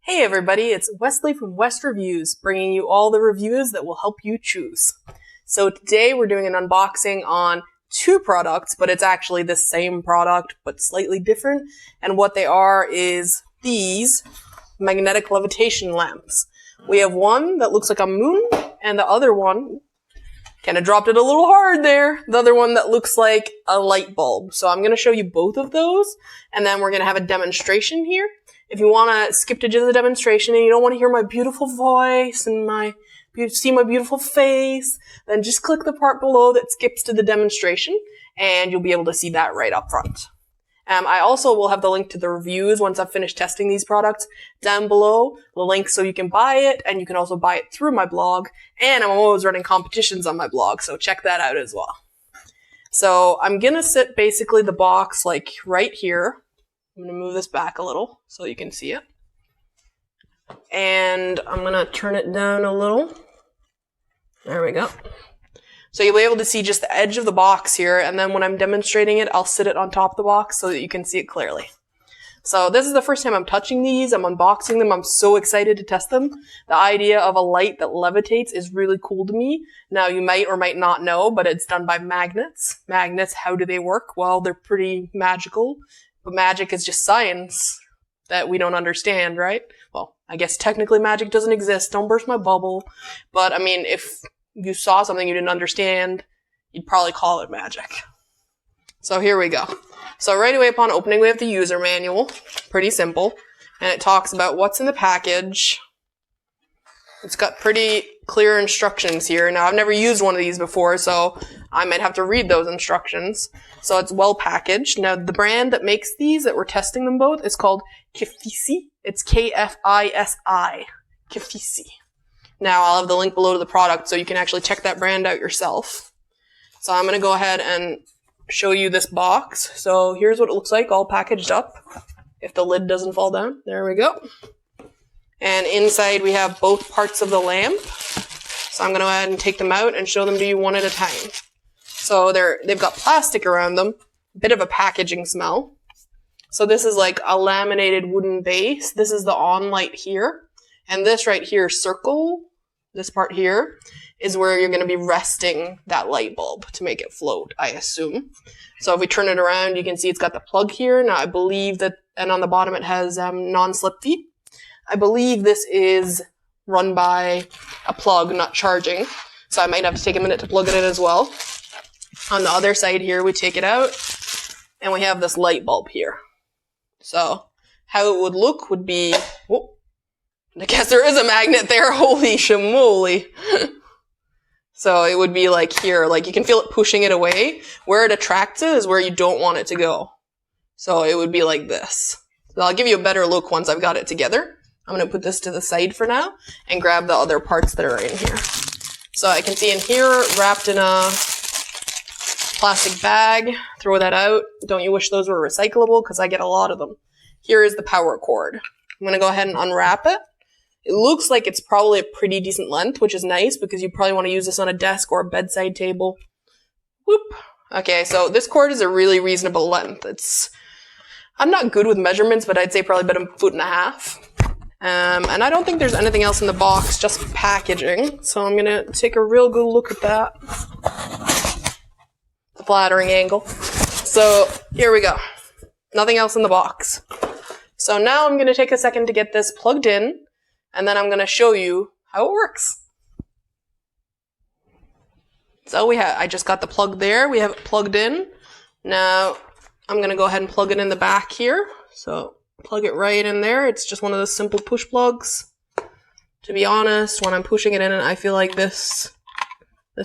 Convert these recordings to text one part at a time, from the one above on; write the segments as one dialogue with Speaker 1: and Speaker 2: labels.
Speaker 1: Hey everybody, it's Westley from West Reviews, bringing you all the reviews that will help you choose. So today we're doing an unboxing on two products, but it's actually the same product, but slightly different. And what they are is these magnetic levitation lamps. We have one that looks like a moon, and the other one, kind of dropped it a little hard there, the other one that looks like a light bulb. So I'm going to show you both of those, and then we're going to have a demonstration here. If you want to skip to just the demonstration and you don't want to hear my beautiful voice and see my beautiful face, then just click the part below that skips to the demonstration and you'll be able to see that right up front. I also will have the link to the reviews once I've finished testing these products down below, the link so you can buy it, and you can also buy it through my blog, and I'm always running competitions on my blog, so check that out as well. So I'm going to sit basically the box like right here. I'm going to move this back a little so you can see it. And I'm going to turn it down a little. There we go. So you'll be able to see just the edge of the box here, and then when I'm demonstrating it, I'll sit it on top of the box so that you can see it clearly. So this is the first time I'm touching these. I'm unboxing them. I'm so excited to test them. The idea of a light that levitates is really cool to me. Now you might or might not know, but it's done by magnets. Magnets, how do they work? Well, they're pretty magical. But magic is just science that we don't understand, right? Well, I guess technically magic doesn't exist. Don't burst my bubble. But, I mean, if you saw something you didn't understand, you'd probably call it magic. So here we go. So right away upon opening, we have the user manual. Pretty simple. And it talks about what's in the package. It's got pretty clear instructions here. Now, I've never used one of these before, so I might have to read those instructions. So it's well packaged. Now, the brand that makes these, that we're testing them both, is called KFISI. It's K-F-I-S-I. KFISI. Now, I'll have the link below to the product so you can actually check that brand out yourself. So I'm going to go ahead and show you this box. So here's what it looks like, all packaged up. If the lid doesn't fall down. There we go. And inside we have both parts of the lamp. So I'm going to go ahead and take them out and show them to you one at a time. So they've got plastic around them, a bit of a packaging smell. So this is like a laminated wooden base. This is the on light here. And this right here, circle, this part here, is where you're going to be resting that light bulb to make it float, I assume. So if we turn it around, you can see it's got the plug here. Now I believe that, and on the bottom it has non-slip feet. I believe this is run by a plug, not charging. So I might have to take a minute to plug it in as well. On the other side here, we take it out, and we have this light bulb here. So how it would look would be, whoop, I guess there is a magnet there, holy shamoly. So it would be like here, like you can feel it pushing it away. Where it attracts it is where you don't want it to go. So it would be like this. So I'll give you a better look once I've got it together. I'm going to put this to the side for now and grab the other parts that are in here. So I can see in here, wrapped in a plastic bag, throw that out. Don't you wish those were recyclable? Because I get a lot of them. Here is the power cord. I'm going to go ahead and unwrap it. It looks like it's probably a pretty decent length, which is nice because you probably want to use this on a desk or a bedside table. Whoop. Okay, so this cord is a really reasonable length. I'm not good with measurements, but I'd say probably about 1.5 feet. And I don't think there's anything else in the box, just packaging. So I'm going to take a real good look at that. The flattering angle. So here we go. Nothing else in the box. So now I'm going to take a second to get this plugged in, and then I'm going to show you how it works. So I just got the plug there. We have it plugged in. Now I'm going to go ahead and plug it in the back here. So plug it right in there. It's just one of those simple push plugs. To be honest, when I'm pushing it in, I feel like this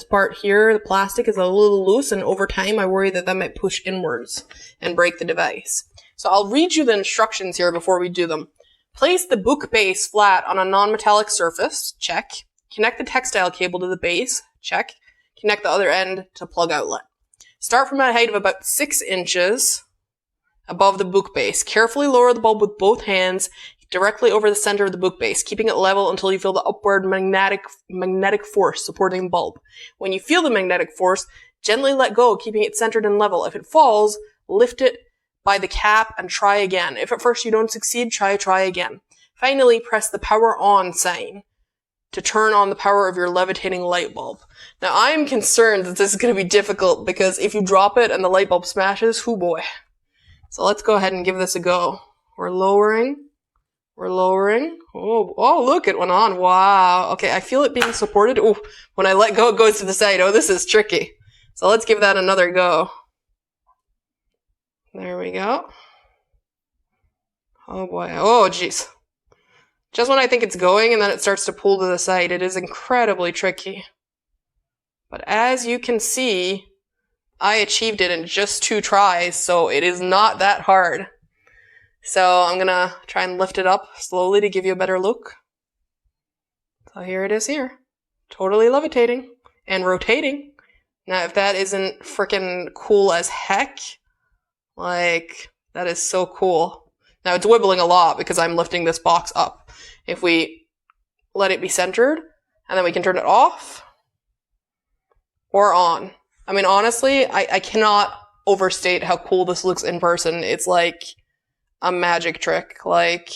Speaker 1: part here, the plastic, is a little loose, and over time I worry that might push inwards and break the device. So I'll read you the instructions here before we do them. Place the book base flat on a non-metallic surface, check. Connect the textile cable to the base, check. Connect the other end to plug outlet. Start from a height of about 6 inches above the book base. Carefully lower the bulb with both hands directly over the center of the book base, keeping it level until you feel the upward magnetic force supporting the bulb. When you feel the magnetic force, gently let go, keeping it centered and level. If it falls, lift it by the cap and try again. If at first you don't succeed, try again. finally press the power on sign to turn on the power of your levitating light bulb. Now, I am concerned that this is going to be difficult because if you drop it and the light bulb smashes, hoo boy. So let's go ahead and give this a go. We're lowering. We're lowering. Oh, look, it went on. Wow. Okay, I feel it being supported. Oh, when I let go, it goes to the side. Oh, this is tricky. So let's give that another go. There we go. Oh boy. Oh, jeez. Just when I think it's going and then it starts to pull to the side, it is incredibly tricky. But as you can see, I achieved it in just 2 tries, so it is not that hard. So I'm gonna try and lift it up slowly to give you a better look. So here it is here. Totally levitating and rotating. Now, if that isn't freaking cool as heck, like, that is so cool. Now, it's wibbling a lot because I'm lifting this box up. If we let it be centered, and then we can turn it off or on. I mean, honestly, I cannot overstate how cool this looks in person. It's like a magic trick. Like,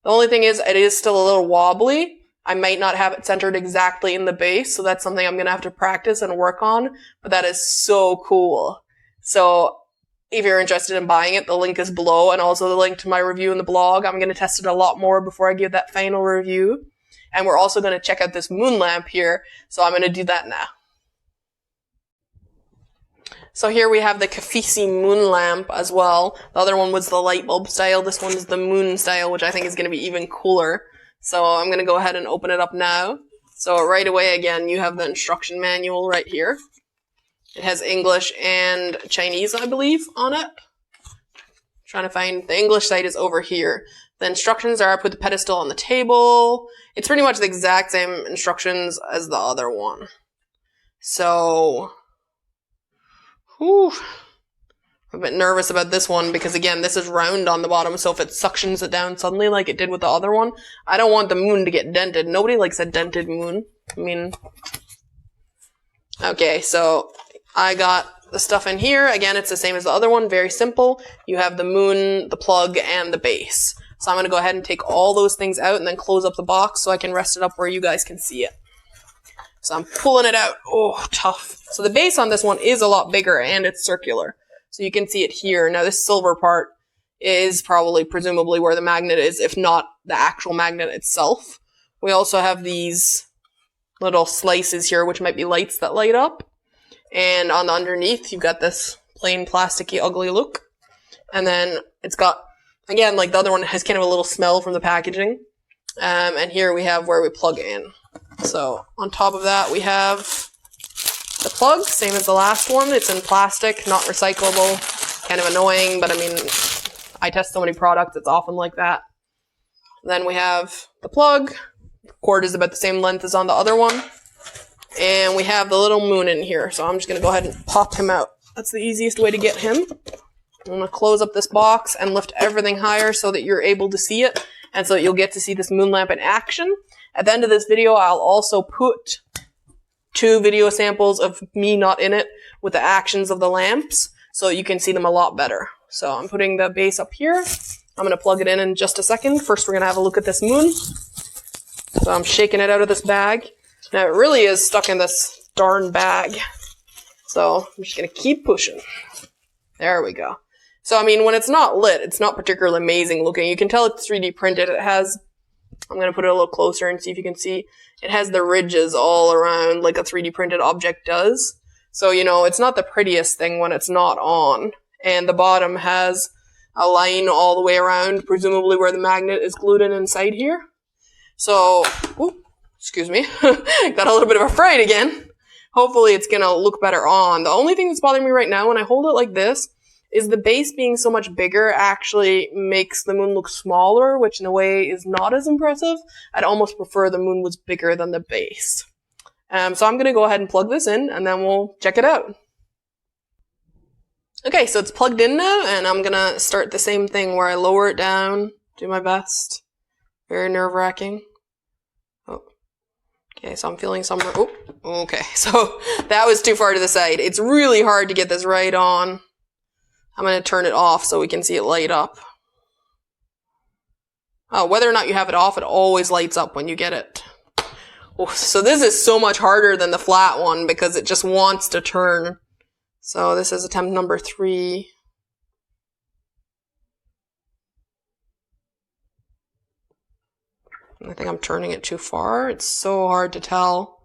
Speaker 1: the only thing is, it is still a little wobbly. I might not have it centered exactly in the base, so that's something I'm going to have to practice and work on, but that is so cool. So if you're interested in buying it, the link is below, and also the link to my review in the blog. I'm going to test it a lot more before I give that final review. And we're also going to check out this moon lamp here, so I'm going to do that now. So here we have the KFISI Moon Lamp as well. The other one was the light bulb style. This one is the moon style, which I think is going to be even cooler. So I'm going to go ahead and open it up now. So right away, again, you have the instruction manual right here. It has English and Chinese, I believe, on it. Trying to find the English side is over here. The instructions are I put the pedestal on the table. It's pretty much the exact same instructions as the other one. So, whew. I'm a bit nervous about this one because, again, this is round on the bottom, so if it suctions it down suddenly like it did with the other one, I don't want the moon to get dented. Nobody likes a dented moon. I mean, okay, so I got the stuff in here. Again, it's the same as the other one, very simple. You have the moon, the plug, and the base. So I'm going to go ahead and take all those things out and then close up the box so I can rest it up where you guys can see it. So I'm pulling it out. Oh, tough. So the base on this one is a lot bigger and it's circular. So you can see it here. Now this silver part is probably presumably where the magnet is, if not the actual magnet itself. We also have these little slices here, which might be lights that light up. And on the underneath, you've got this plain plasticky ugly look. And then it's got, again, like the other one has kind of a little smell from the packaging. And here we have where we plug in. So on top of that, we have the plug, same as the last one. It's in plastic, not recyclable. Kind of annoying, but I mean, I test so many products, it's often like that. Then we have the plug. The cord is about the same length as on the other one. And we have the little moon in here, so I'm just going to go ahead and pop him out. That's the easiest way to get him. I'm going to close up this box and lift everything higher so that you're able to see it, and so that you'll get to see this moon lamp in action. At the end of this video, I'll also put 2 video samples of me not in it with the actions of the lamps, so you can see them a lot better. So I'm putting the base up here. I'm going to plug it in just a second. First, we're going to have a look at this moon. So I'm shaking it out of this bag. Now, it really is stuck in this darn bag. So I'm just going to keep pushing. There we go. So, I mean, when it's not lit, it's not particularly amazing looking. You can tell it's 3D printed. It has, I'm going to put it a little closer and see if you can see. It has the ridges all around like a 3D printed object does. So, you know, it's not the prettiest thing when it's not on. And the bottom has a line all the way around, presumably where the magnet is glued in inside here. So, ooh, excuse me, got a little bit of a fright again. Hopefully it's going to look better on. The only thing that's bothering me right now when I hold it like this is the base being so much bigger actually makes the moon look smaller, which in a way is not as impressive. I'd almost prefer the moon was bigger than the base. So I'm going to go ahead and plug this in, and then we'll check it out. Okay, so it's plugged in now, and I'm going to start the same thing where I lower it down, do my best. Very nerve-wracking. Oh. Okay, so I'm feeling some... Oh, okay. So that was too far to the side. It's really hard to get this right on. I'm going to turn it off so we can see it light up. Whether or not you have it off, it always lights up when you get it. Oh, so this is so much harder than the flat one because it just wants to turn. So this is attempt number 3. I think I'm turning it too far. It's so hard to tell.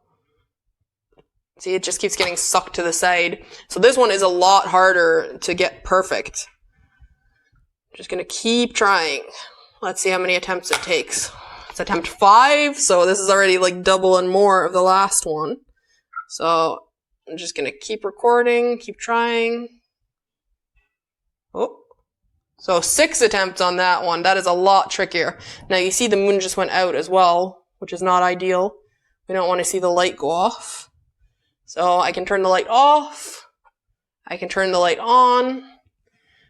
Speaker 1: See, it just keeps getting sucked to the side. So this one is a lot harder to get perfect. I'm just going to keep trying. Let's see how many attempts it takes. It's attempt 5, so this is already like double and more of the last one. So I'm just going to keep recording, keep trying. Oh. So 6 attempts on that one. That is a lot trickier. Now you see the moon just went out as well, which is not ideal. We don't want to see the light go off. So I can turn the light off. I can turn the light on.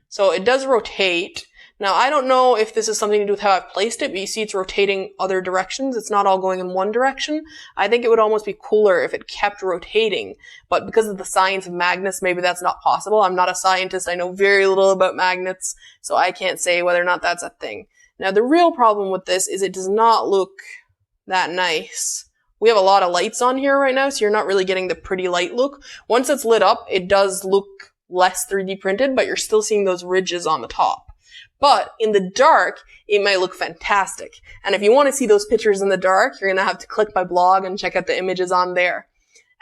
Speaker 1: So it does rotate. Now I don't know if this is something to do with how I've placed it, but you see it's rotating other directions. It's not all going in one direction. I think it would almost be cooler if it kept rotating, but because of the science of magnets, maybe that's not possible. I'm not a scientist. I know very little about magnets, so I can't say whether or not that's a thing. Now the real problem with this is it does not look that nice. We have a lot of lights on here right now, so you're not really getting the pretty light look. Once it's lit up, it does look less 3D printed, but you're still seeing those ridges on the top. But in the dark, it might look fantastic. And if you want to see those pictures in the dark, you're going to have to click my blog and check out the images on there.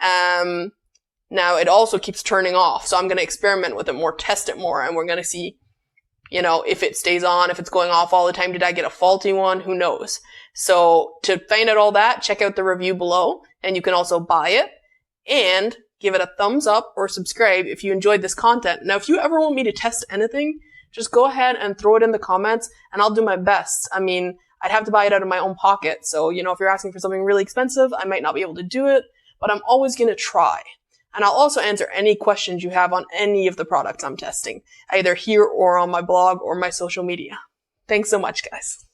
Speaker 1: Now, it also keeps turning off, so I'm going to experiment with it more, test it more, and we're going to see, you know, if it stays on, if it's going off all the time. Did I get a faulty one? Who knows? So to find out all that, check out the review below, and you can also buy it. And give it a thumbs up or subscribe if you enjoyed this content. Now, if you ever want me to test anything, just go ahead and throw it in the comments and I'll do my best. I mean, I'd have to buy it out of my own pocket. So, you know, if you're asking for something really expensive, I might not be able to do it, but I'm always going to try. And I'll also answer any questions you have on any of the products I'm testing, either here or on my blog or my social media. Thanks so much, guys.